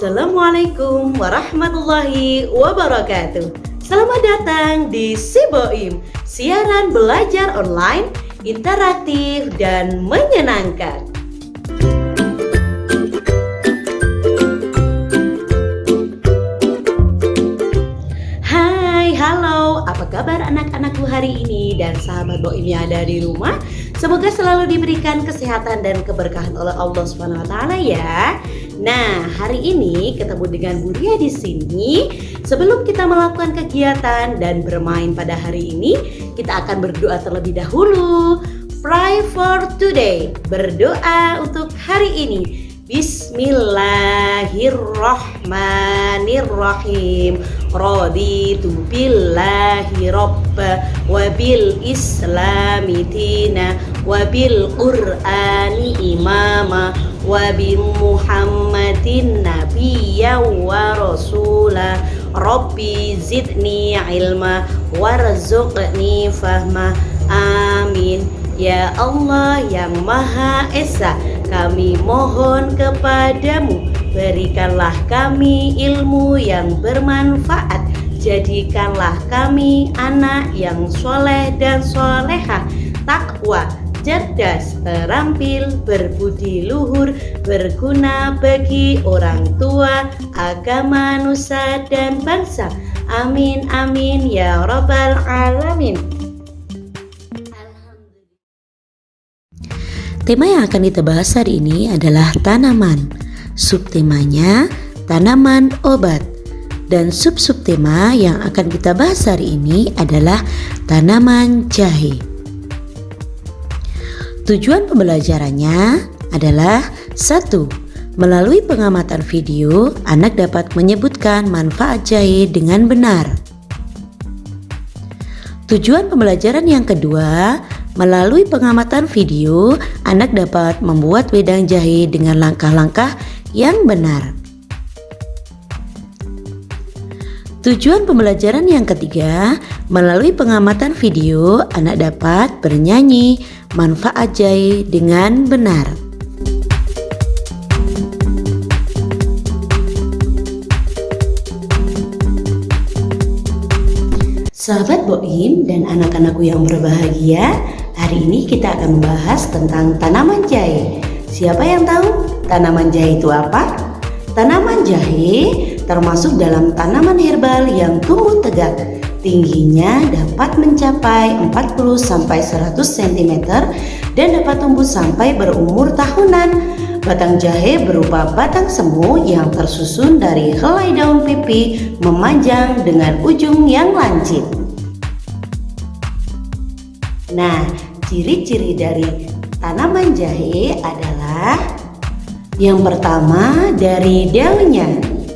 Assalamualaikum warahmatullahi wabarakatuh. Selamat datang di Siboim, siaran belajar online, interaktif dan menyenangkan. Hai, halo, apa kabar anak-anakku hari ini dan sahabat Boim yang ada di rumah? Semoga selalu diberikan kesehatan dan keberkahan oleh Allah Subhanahu wa taala ya. Nah, hari ini ketemu dengan Buria di sini. Sebelum kita melakukan kegiatan dan bermain pada hari ini, kita akan berdoa terlebih dahulu. Pray for today. Berdoa untuk hari ini. Bismillahirrahmanirrahim. Raditu billahi robba wa bil islami dina wa bil qur'ani imama wa bi muhammadin nabiyya wa rasula. Rabbi zidni ilma warzuqni fahma. Amin. Ya Allah yang Maha Esa, kami mohon kepadamu, berikanlah kami ilmu yang bermanfaat. Jadikanlah kami anak yang soleh dan solehah, takwa, cerdas, terampil, berbudi luhur, berguna bagi orang tua, agama, nusa, dan bangsa. Amin, amin, ya Rabbal Alamin. Tema yang akan kita bahas hari ini adalah tanaman. Subtemanya tanaman obat. Dan sub-subtema yang akan kita bahas hari ini adalah tanaman jahe. Tujuan pembelajarannya adalah 1. Melalui pengamatan video, anak dapat menyebutkan manfaat jahe dengan benar. Tujuan pembelajaran yang kedua, melalui pengamatan video, anak dapat membuat wedang jahe dengan langkah-langkah yang benar. Tujuan pembelajaran yang ketiga, melalui pengamatan video, anak dapat bernyanyi manfaat jahe dengan benar. Sahabat Boim dan anak-anakku yang berbahagia, hari ini kita akan membahas tentang tanaman jahe. Siapa yang tahu tanaman jahe itu apa? Tanaman jahe termasuk dalam tanaman herbal yang tumbuh tegak. Tingginya dapat mencapai 40-100 cm dan dapat tumbuh sampai berumur tahunan. Batang jahe berupa batang semu yang tersusun dari helai daun pipi memanjang dengan ujung yang lancip. Nah, ciri-ciri dari tanaman jahe adalah yang pertama dari daunnya.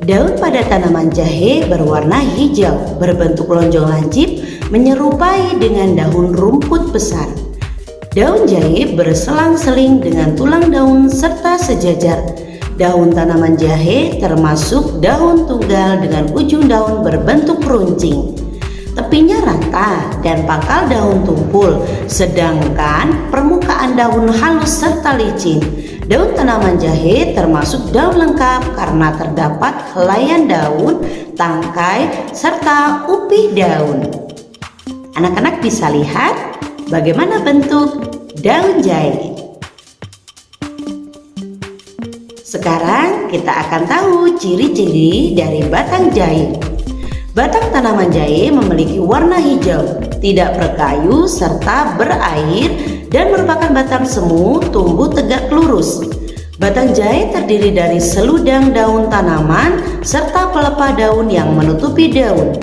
Daun pada tanaman jahe berwarna hijau, berbentuk lonjong lancip, menyerupai dengan daun rumput besar. Daun jahe berselang-seling dengan tulang daun serta sejajar. Daun tanaman jahe termasuk daun tunggal dengan ujung daun berbentuk runcing. Tepinya rata dan pangkal daun tumpul, sedangkan permukaan daun halus serta licin. Daun tanaman jahe termasuk daun lengkap karena terdapat helaian daun, tangkai, serta upih daun. Anak-anak bisa lihat bagaimana bentuk daun jahe. Sekarang kita akan tahu ciri-ciri dari batang jahe. Batang tanaman jahe memiliki warna hijau, tidak berkayu serta berair dan merupakan batang semu tumbuh tegak lurus. Batang jahe terdiri dari seludang daun tanaman serta pelepah daun yang menutupi daun.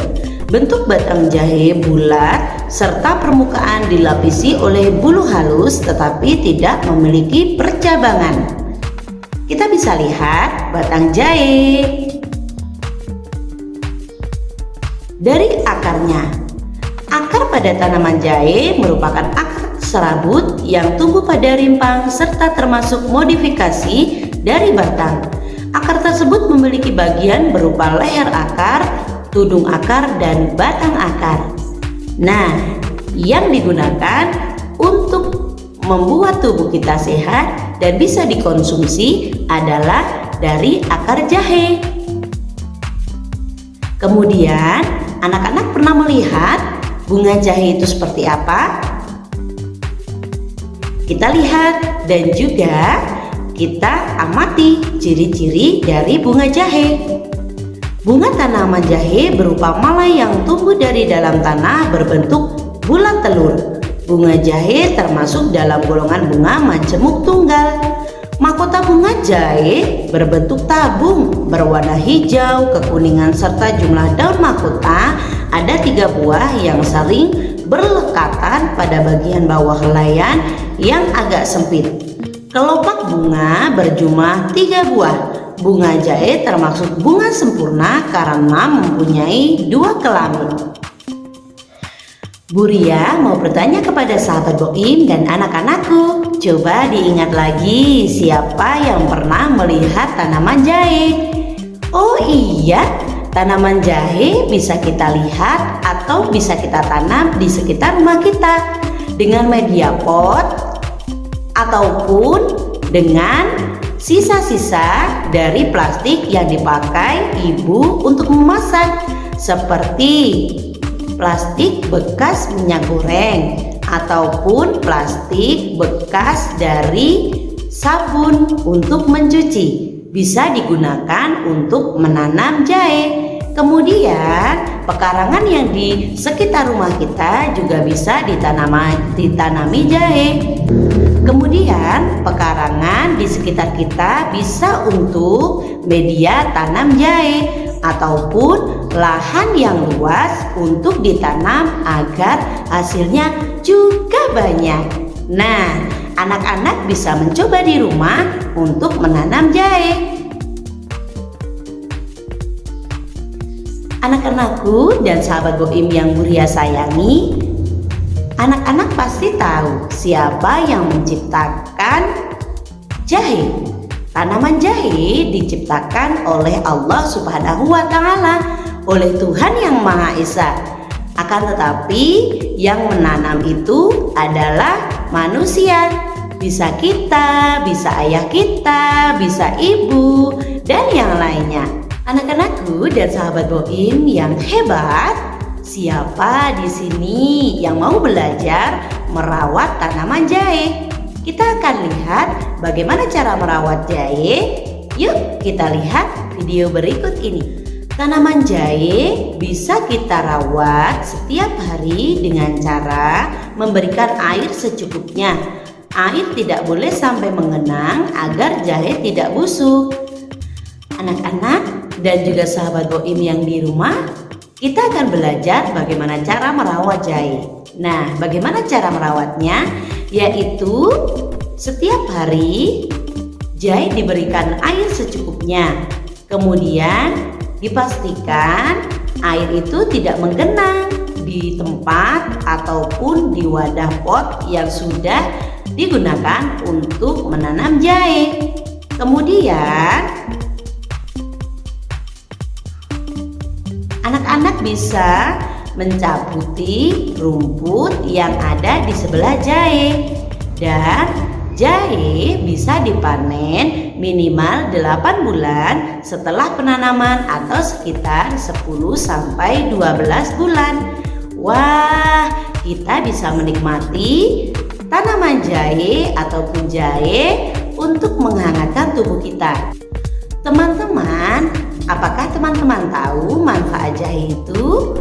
Bentuk batang jahe bulat serta permukaan dilapisi oleh bulu halus tetapi tidak memiliki percabangan. Kita bisa lihat batang jahe dari akarnya. Akar pada tanaman jahe merupakan akar serabut yang tumbuh pada rimpang serta termasuk modifikasi dari batang. Akar tersebut memiliki bagian berupa leher akar, tudung akar, dan batang akar. Nah, yang digunakan untuk membuat tubuh kita sehat dan bisa dikonsumsi adalah dari akar jahe. Kemudian, anak-anak pernah melihat bunga jahe itu seperti apa? Kita lihat dan juga kita amati ciri-ciri dari bunga jahe. Bunga tanaman jahe berupa malai yang tumbuh dari dalam tanah berbentuk bulat telur. Bunga jahe termasuk dalam golongan bunga majemuk tunggal. Mahkota bunga jahe berbentuk tabung berwarna hijau, kekuningan serta jumlah daun mahkota ada 3 buah yang saling berlekatan pada bagian bawah helaian yang agak sempit. Kelopak bunga berjumlah 3 buah. Bunga jahe termasuk bunga sempurna karena mempunyai 2 kelamin. Bu Ria mau bertanya kepada sahabat Boim dan anak-anakku. Coba diingat lagi siapa yang pernah melihat tanaman jahe. Oh iya, tanaman jahe bisa kita lihat atau bisa kita tanam di sekitar rumah kita dengan media pot ataupun dengan sisa-sisa dari plastik yang dipakai ibu untuk memasak, seperti plastik bekas minyak goreng ataupun plastik bekas dari sabun untuk mencuci. Bisa digunakan untuk menanam jahe. Kemudian pekarangan yang di sekitar rumah kita juga bisa ditanami jahe. Kemudian pekarangan di sekitar kita bisa untuk media tanam jahe ataupun lahan yang luas untuk ditanam agar hasilnya juga banyak. Nah, anak-anak bisa mencoba di rumah untuk menanam jahe. Anak-anakku dan sahabat Boim yang Bu Ria sayangi, anak-anak pasti tahu siapa yang menciptakan jahe. Tanaman jahe diciptakan oleh Allah Subhanahu wa Ta'ala, oleh Tuhan Yang Maha Esa. Akan tetapi yang menanam itu adalah manusia. Bisa kita, bisa ayah kita, bisa ibu, dan yang lainnya. Anak-anakku dan sahabat Boim yang hebat, siapa di sini yang mau belajar merawat tanaman jahe? Kita akan lihat bagaimana cara merawat jahe. Yuk kita lihat video berikut ini. Tanaman jahe bisa kita rawat setiap hari dengan cara memberikan air secukupnya. Air tidak boleh sampai mengenang agar jahe tidak busuk. Anak-anak dan juga sahabat Boim yang di rumah, kita akan belajar bagaimana cara merawat jahe. Nah, bagaimana cara merawatnya? Yaitu setiap hari jahe diberikan air secukupnya. Kemudian dipastikan air itu tidak menggenang di tempat ataupun di wadah pot yang sudah digunakan untuk menanam jahe. Kemudian anak-anak bisa mencabuti rumput yang ada di sebelah jahe, dan jahe bisa dipanen minimal 8 bulan setelah penanaman atau sekitar 10 sampai 12 bulan. Wah, kita bisa menikmati tanaman jahe ataupun jahe untuk menghangatkan tubuh kita. Teman-teman, apakah teman-teman tahu manfaat jahe itu?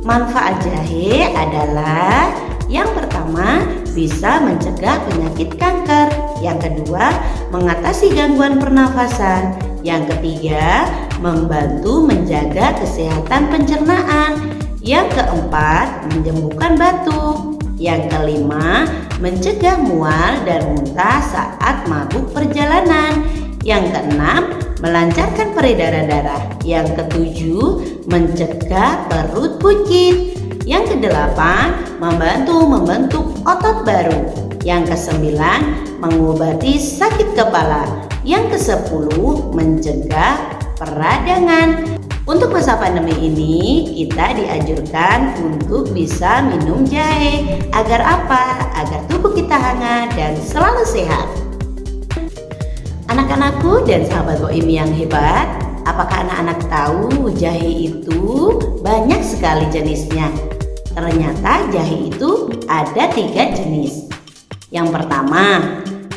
Manfaat jahe adalah yang pertama, bisa mencegah penyakit kanker. Yang kedua, mengatasi gangguan pernafasan. Yang ketiga, membantu menjaga kesehatan pencernaan. Yang keempat, menyembuhkan batuk. Yang kelima, mencegah mual dan muntah saat mabuk perjalanan. Yang keenam, melancarkan peredaran darah. Yang ketujuh, mencegah perut buncit. Yang kedelapan, membantu membentuk otot baru. Yang kesembilan, mengobati sakit kepala. Yang kesepuluh, mencegah peradangan. Untuk masa pandemi ini, kita dianjurkan untuk bisa minum jahe. Agar apa? Agar tubuh kita hangat dan selalu sehat. Anak-anakku dan sahabat Boim yang hebat, apakah anak-anak tahu jahe itu banyak sekali jenisnya? Ternyata jahe itu ada 3 jenis. Yang pertama,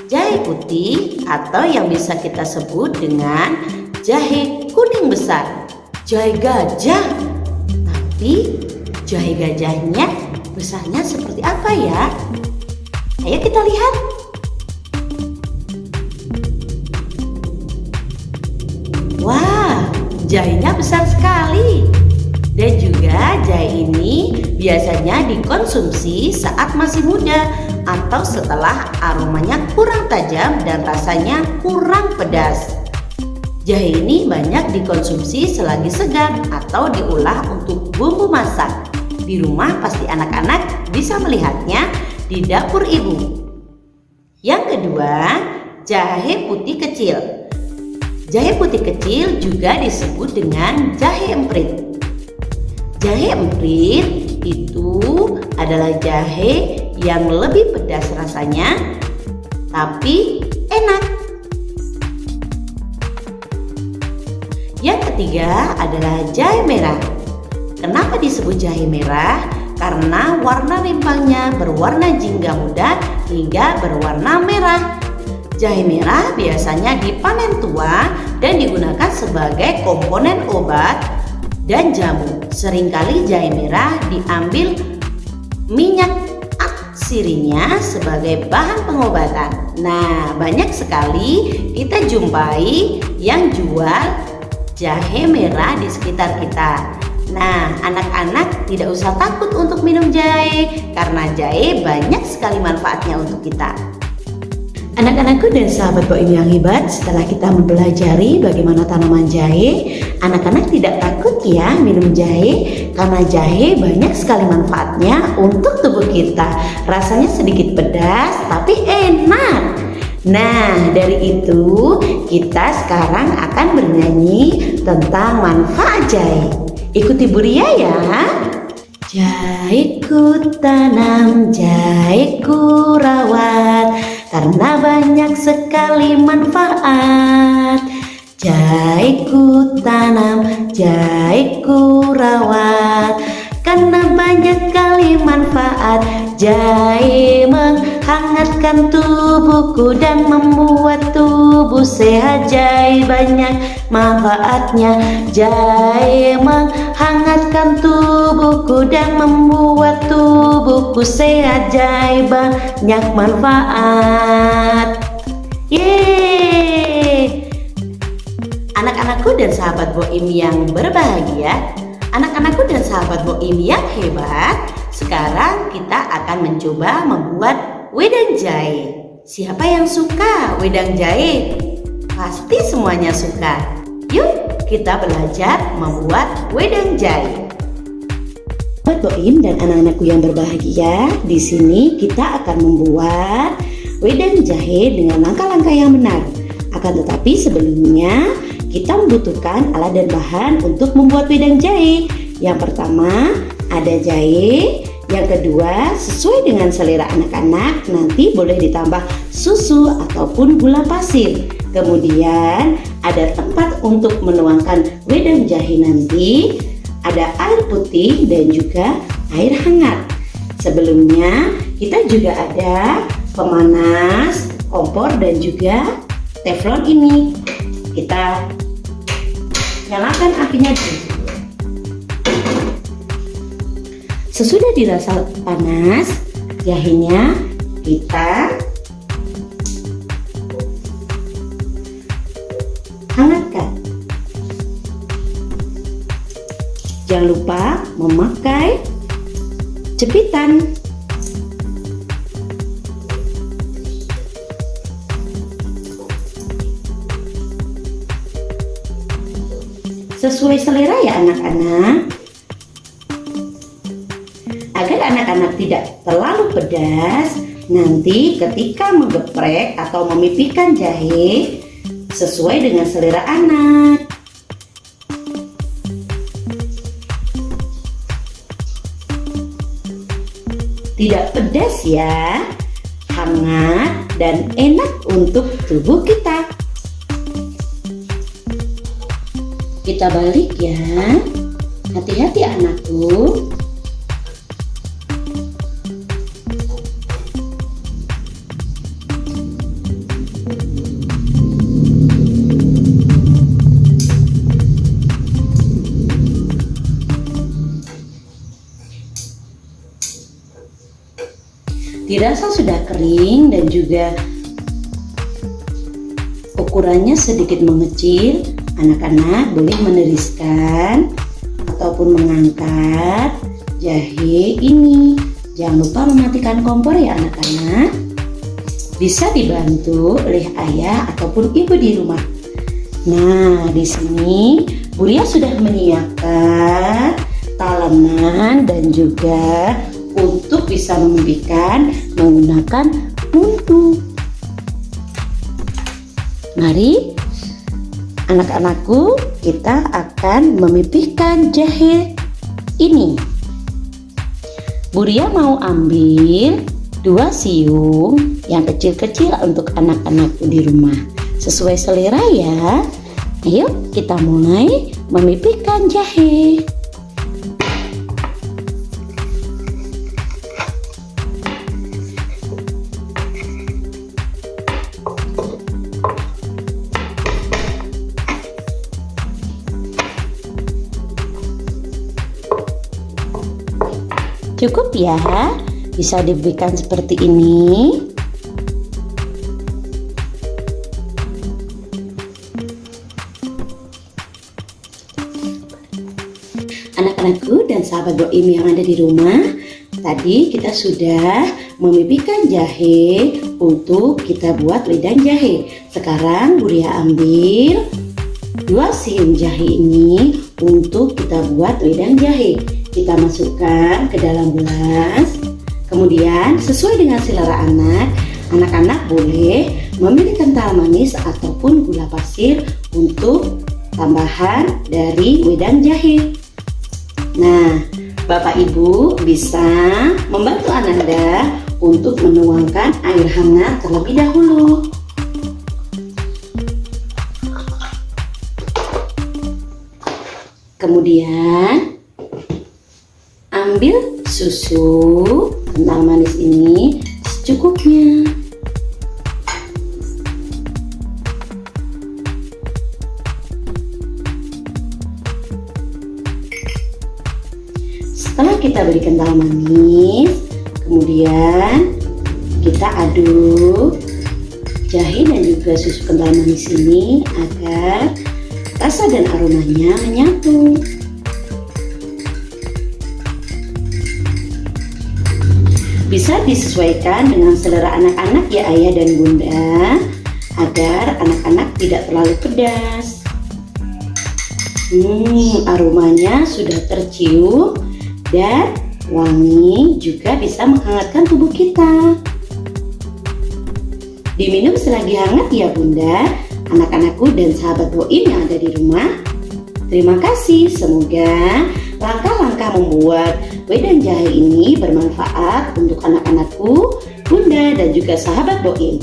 jahe putih atau yang bisa kita sebut dengan jahe kuning besar, jahe gajah. Tapi jahe gajahnya besarnya seperti apa ya? Ayo kita lihat. Wah, jahenya besar sekali. Dan juga jahe ini biasanya dikonsumsi saat masih muda atau setelah aromanya kurang tajam dan rasanya kurang pedas. Jahe ini banyak dikonsumsi selagi segar atau diolah untuk bumbu masak. Di rumah pasti anak-anak bisa melihatnya di dapur ibu. Yang kedua, jahe putih kecil. Jahe putih kecil juga disebut dengan jahe emprit. Jahe emprit itu adalah jahe yang lebih pedas rasanya, tapi enak. Yang ketiga adalah jahe merah. Kenapa disebut jahe merah? Karena warna rimpangnya berwarna jingga muda hingga berwarna merah. Jahe merah biasanya dipanen tua dan digunakan sebagai komponen obat dan jamu. Seringkali jahe merah diambil minyak sirinya sebagai bahan pengobatan. Nah, banyak sekali kita jumpai yang jual jahe merah di sekitar kita. Nah, anak-anak tidak usah takut untuk minum jahe karena jahe banyak sekali manfaatnya untuk kita. Anak-anakku dan sahabat Boim yang hebat, setelah kita mempelajari bagaimana tanaman jahe, anak-anak tidak takut ya minum jahe karena jahe banyak sekali manfaatnya untuk tubuh kita. Rasanya sedikit pedas tapi enak. Nah, dari itu kita sekarang akan bernyanyi tentang manfaat jahe. Ikuti Bu Ria ya. Jahe ku tanam, jahe ku rawat, karena banyak sekali manfaat. Jahe ku tanam, jahe ku rawat, karena banyak sekali manfaat. Jahe menghangatkan tubuhku dan membuat tubuh sehat. Jahe banyak manfaatnya. Jahe menghangatkan tubuhku dan membuat tubuhku sehat. Jahe banyak manfaat. Yeay! Anak-anakku dan sahabat Boim yang berbahagia, anak-anakku dan sahabat Boim yang hebat, sekarang kita akan mencoba membuat wedang jahe. Siapa yang suka wedang jahe? Pasti semuanya suka. Yuk kita belajar membuat wedang jahe. Sahabat Boim dan anak-anakku yang berbahagia, di sini kita akan membuat wedang jahe dengan langkah-langkah yang benar. Akan tetapi sebelumnya kita membutuhkan alat dan bahan untuk membuat wedang jahe. Yang pertama ada jahe, yang kedua sesuai dengan selera anak-anak, nanti boleh ditambah susu ataupun gula pasir. Kemudian ada tempat untuk menuangkan wedang jahe nanti, ada air putih dan juga air hangat. Sebelumnya kita juga ada pemanas, kompor dan juga teflon ini. Kita nyalakan apinya dulu. Sesudah dirasa panas, jahenya kita hangatkan. Jangan lupa memakai jepitan. Sesuai selera ya anak-anak. Agar anak-anak tidak terlalu pedas, nanti ketika menggeprek atau memipihkan jahe sesuai dengan selera anak. Tidak pedas ya, hangat dan enak untuk tubuh kita. Kita balik ya. Hati-hati anakku. Dirasa sudah kering dan juga ukurannya sedikit mengecil, anak-anak boleh meneriskan ataupun mengangkat jahe ini. Jangan lupa mematikan kompor ya anak-anak. Bisa dibantu oleh ayah ataupun ibu di rumah. Nah, di sini Bu Lia sudah menyiapkan talenan dan juga untuk bisa memipihkan menggunakan buntu. Mari anak-anakku, kita akan memipihkan jahe ini. Bu Ria mau ambil 2 siung yang kecil-kecil untuk anak-anakku di rumah. Sesuai selera ya. Ayo kita mulai memipihkan jahe. Cukup ya, bisa diberikan seperti ini. Anak-anakku dan sahabat Boim yang ada di rumah, tadi kita sudah memipihkan jahe untuk kita buat wedang jahe. Sekarang Bu Ria ambil 2 siung jahe ini untuk kita buat wedang jahe. Kita masukkan ke dalam gelas. Kemudian sesuai dengan selera anak-anak boleh memilih kental manis ataupun gula pasir untuk tambahan dari wedang jahe. Nah, Bapak Ibu bisa membantu Ananda untuk menuangkan air hangat terlebih dahulu. Kemudian ambil susu kental manis ini secukupnya. Setelah kita beri kental manis, kemudian kita aduk jahe dan juga susu kental manis ini agar rasa dan aromanya menyatu. Bisa disesuaikan dengan selera anak-anak ya ayah dan bunda, agar anak-anak tidak terlalu pedas. Aromanya sudah tercium dan wangi, juga bisa menghangatkan tubuh kita. Diminum selagi hangat ya bunda, anak-anakku dan sahabat Boim yang ada di rumah. Terima kasih, semoga langkah-langkah membuat wedang jahe ini bermanfaat untuk anak-anakku, bunda dan juga sahabat Boim.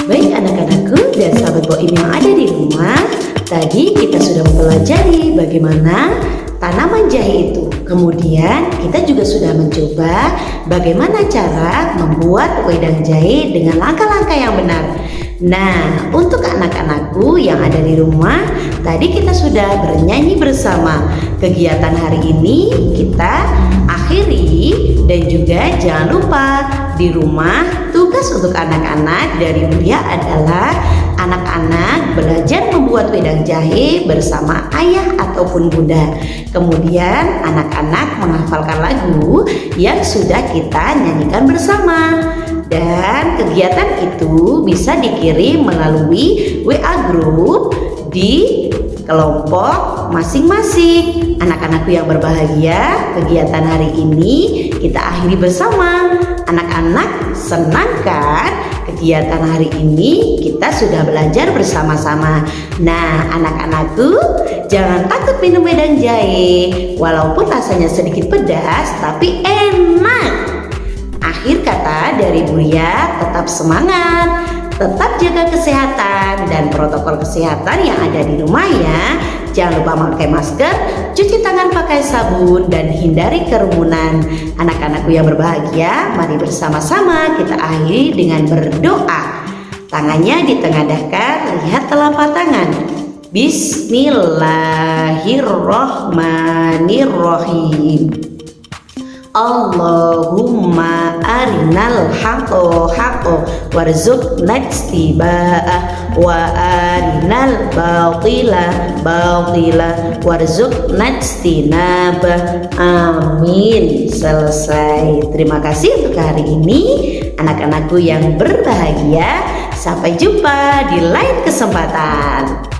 Baik anak-anakku dan sahabat Boim yang ada di rumah, tadi kita sudah mempelajari bagaimana tanaman jahe itu. Kemudian kita juga sudah mencoba bagaimana cara membuat wedang jahe dengan langkah-langkah yang benar. Nah, untuk anak-anakku yang ada di rumah, tadi kita sudah bernyanyi bersama. Kegiatan hari ini kita akhiri dan juga jangan lupa di rumah tugas untuk anak-anak dari Bu Lia adalah anak-anak belajar membuat wedang jahe bersama ayah ataupun bunda. Kemudian anak-anak menghafalkan lagu yang sudah kita nyanyikan bersama. Dan kegiatan itu bisa dikirim melalui WA group di kelompok masing-masing. Anak-anakku yang berbahagia, kegiatan hari ini kita akhiri bersama. Anak-anak senang kan? Kegiatan hari ini kita sudah belajar bersama-sama. Nah, anak-anakku, jangan takut minum wedang jahe. Walaupun rasanya sedikit pedas, tapi enak. Akhir kata dari Buria, tetap semangat, tetap jaga kesehatan dan protokol kesehatan yang ada di rumah ya. Jangan lupa memakai masker, cuci tangan pakai sabun, dan hindari kerumunan. Anak-anakku yang berbahagia, mari bersama-sama kita akhiri dengan berdoa. Tangannya ditengadahkan, lihat telapak tangan. Bismillahirrohmanirrohim. Allahumma arinal haqqo haqqo warzuqna ijtiba'ah wa arinal batila batila warzuqna ijtinabah. Amin. Selesai. Terima kasih untuk hari ini anak-anakku yang berbahagia. Sampai jumpa di lain kesempatan.